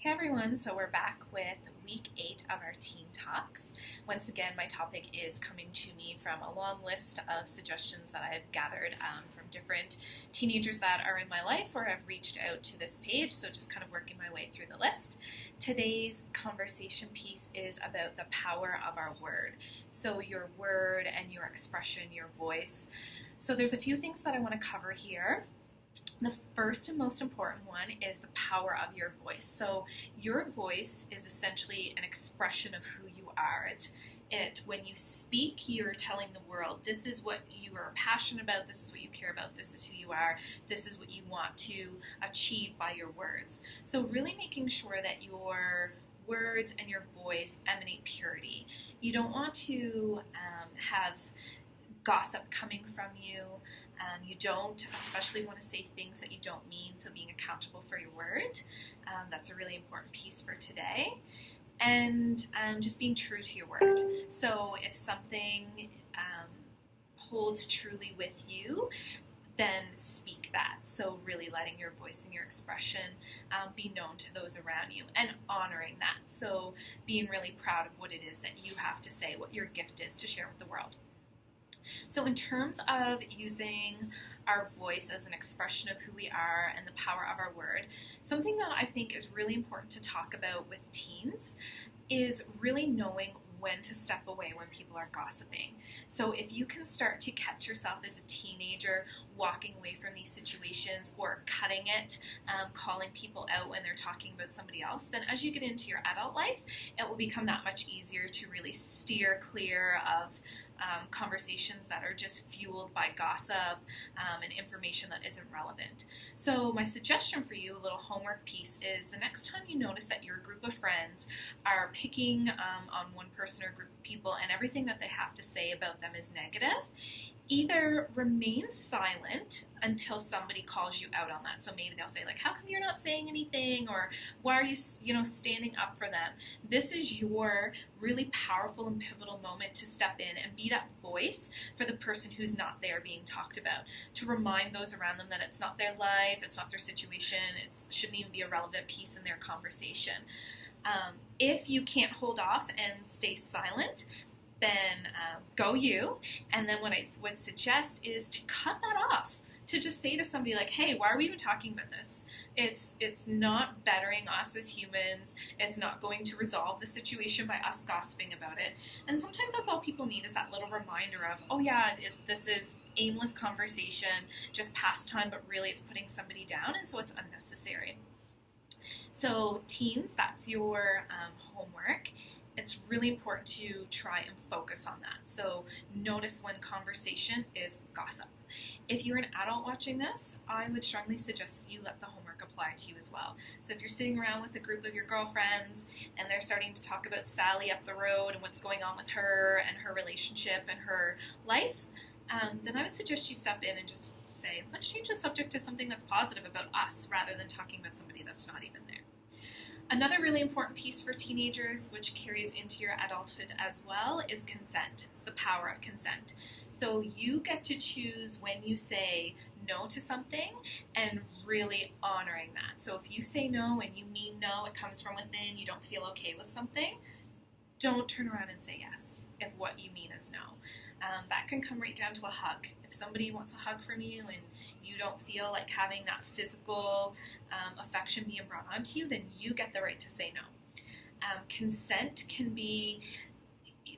Hey everyone, so we're back with week 8 of our Teen Talks. Once again, my topic is coming to me from a long list of suggestions that I've gathered from different teenagers that are in my life or have reached out to this page, so just kind of working my way through the list. Today's conversation piece is about the power of our word. So your word and your expression, your voice. So there's a few things that I want to cover here. The first and most important one is the power of your voice. So your voice is essentially an expression of who you are. When you speak, you're telling the world, this is what you are passionate about, this is what you care about, this is who you are, this is what you want to achieve by your words. So really making sure that your words and your voice emanate purity. You don't want to have gossip coming from you. You don't especially want to say things that you don't mean, so being accountable for your word. That's a really important piece for today. And just being true to your word. So if something holds truly with you, then speak that. So really letting your voice and your expression be known to those around you and honoring that. So being really proud of what it is that you have to say, what your gift is to share with the world. So in terms of using our voice as an expression of who we are and the power of our word, something that I think is really important to talk about with teens is really knowing when to step away when people are gossiping. So if you can start to catch yourself as a teenager walking away from these situations or cutting it, calling people out when they're talking about somebody else, then as you get into your adult life, it will become that much easier to really steer clear of conversations that are just fueled by gossip and information that isn't relevant. So my suggestion for you, a little homework piece, is the next time you notice that your group of friends are picking on one person or group of people and everything that they have to say about them is negative, either remain silent until somebody calls you out on that. So maybe they'll say, like, how come you're not saying anything? Or why are you, standing up for them? This is your really powerful and pivotal moment to step in and be that voice for the person who's not there being talked about, to remind those around them that it's not their life, it's not their situation, it shouldn't even be a relevant piece in their conversation. If you can't hold off and stay silent, then go you. And then what I would suggest is to cut that off, to just say to somebody like, hey, why are we even talking about this? It's not bettering us as humans. It's not going to resolve the situation by us gossiping about it. And sometimes that's all people need, is that little reminder of, oh yeah, this is aimless conversation, just pastime, but really it's putting somebody down, and so it's unnecessary. So teens, that's your homework. It's really important to try and focus on that. So notice when conversation is gossip. If you're an adult watching this, I would strongly suggest you let the homework apply to you as well. So if you're sitting around with a group of your girlfriends and they're starting to talk about Sally up the road and what's going on with her and her relationship and her life, then I would suggest you step in and just say, let's change the subject to something that's positive about us rather than talking about somebody that's not even there. Another really important piece for teenagers, which carries into your adulthood as well, is consent. It's the power of consent. So you get to choose when you say no to something and really honoring that. So if you say no and you mean no, it comes from within, you don't feel okay with something, don't turn around and say yes if what you mean is no. That can come right down to a hug. If somebody wants a hug from you and you don't feel like having that physical affection being brought onto you, then you get the right to say no. Consent can be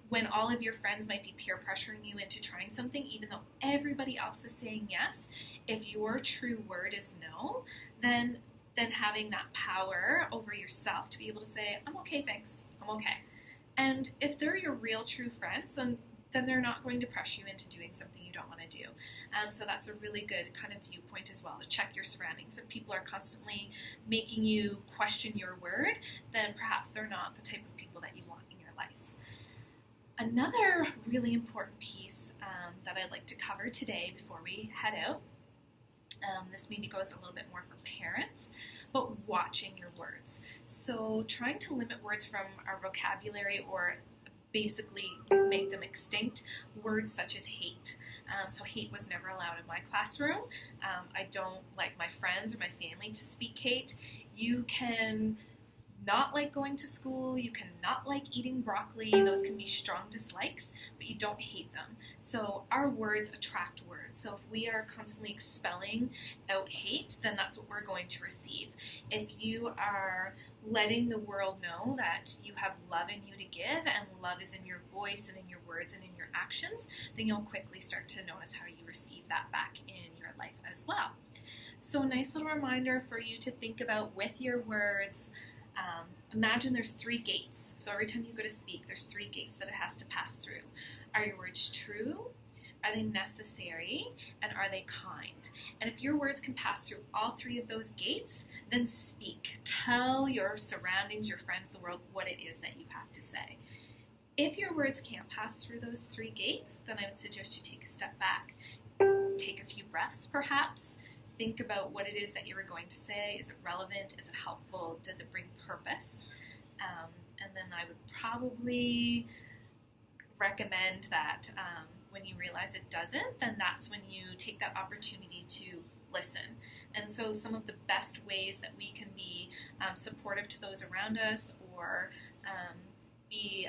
when all of your friends might be peer pressuring you into trying something, even though everybody else is saying yes. If your true word is no, then having that power over yourself to be able to say, I'm okay, thanks, I'm okay. And if they're your real true friends, then they're not going to press you into doing something you don't want to do. So that's a really good kind of viewpoint as well, to check your surroundings. If people are constantly making you question your word, then perhaps they're not the type of people that you want in your life. Another really important piece that I'd like to cover today before we head out, this maybe goes a little bit more for parents, but watching your words. So trying to limit words from our vocabulary or basically make them extinct, words such as hate. So hate was never allowed in my classroom. I don't like my friends or my family to speak hate. You can cannot like going to school, you cannot like eating broccoli. Those can be strong dislikes, but you don't hate them. So our words attract words. So if we are constantly expelling out hate, then that's what we're going to receive. If you are letting the world know that you have love in you to give, and love is in your voice and in your words and in your actions, then you'll quickly start to notice how you receive that back in your life as well. So a nice little reminder for you to think about with your words. Imagine there's 3 gates. So every time you go to speak, there's 3 gates that it has to pass through. Are your words true? Are they necessary? And are they kind? And if your words can pass through all 3 of those gates, then speak. Tell your surroundings, your friends, the world, what it is that you have to say. If your words can't pass through those 3 gates, then I would suggest you take a step back. Take a few breaths, perhaps. Think about what it is that you were going to say. Is it relevant? Is it helpful? Does it bring purpose? And then I would probably recommend that when you realize it doesn't, then that's when you take that opportunity to listen. And so some of the best ways that we can be supportive to those around us, or be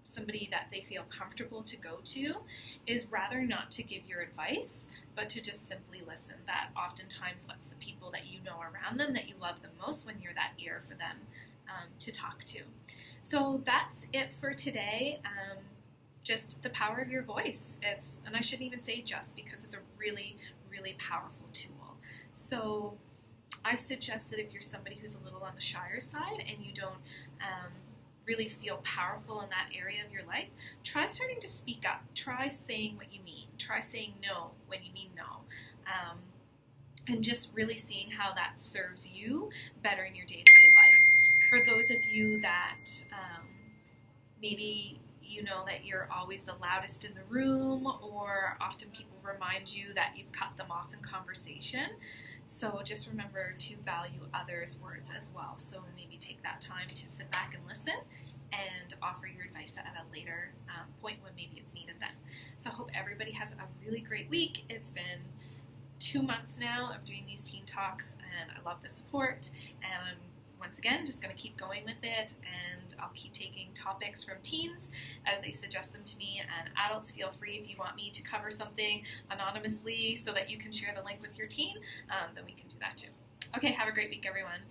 somebody that they feel comfortable to go to, is rather not to give your advice, but to just simply listen. That oftentimes lets the people that you know around them, that you love the most, when you're that ear for them to talk to. So that's it for today. Just the power of your voice. And I shouldn't even say just, because it's a really, really powerful tool. So I suggest that if you're somebody who's a little on the shyer side and you don't really feel powerful in that area of your life, try starting to speak up. Try saying what you mean. Try saying no when you mean no. And just really seeing how that serves you better in your day-to-day life. For those of you that maybe you know that you're always the loudest in the room, or often people remind you that you've cut them off in conversation, so just remember to value others' words as well. So maybe take that time to sit back and listen, and offer your advice at a later point when maybe it's needed then. So I hope everybody has a really great week. It's been 2 months now of doing these Teen Talks, and I love the support, and I'm once again just going to keep going with it, and I'll keep taking topics from teens as they suggest them to me, and adults, feel free if you want me to cover something anonymously so that you can share the link with your teen, then we can do that too. Okay, have a great week, everyone.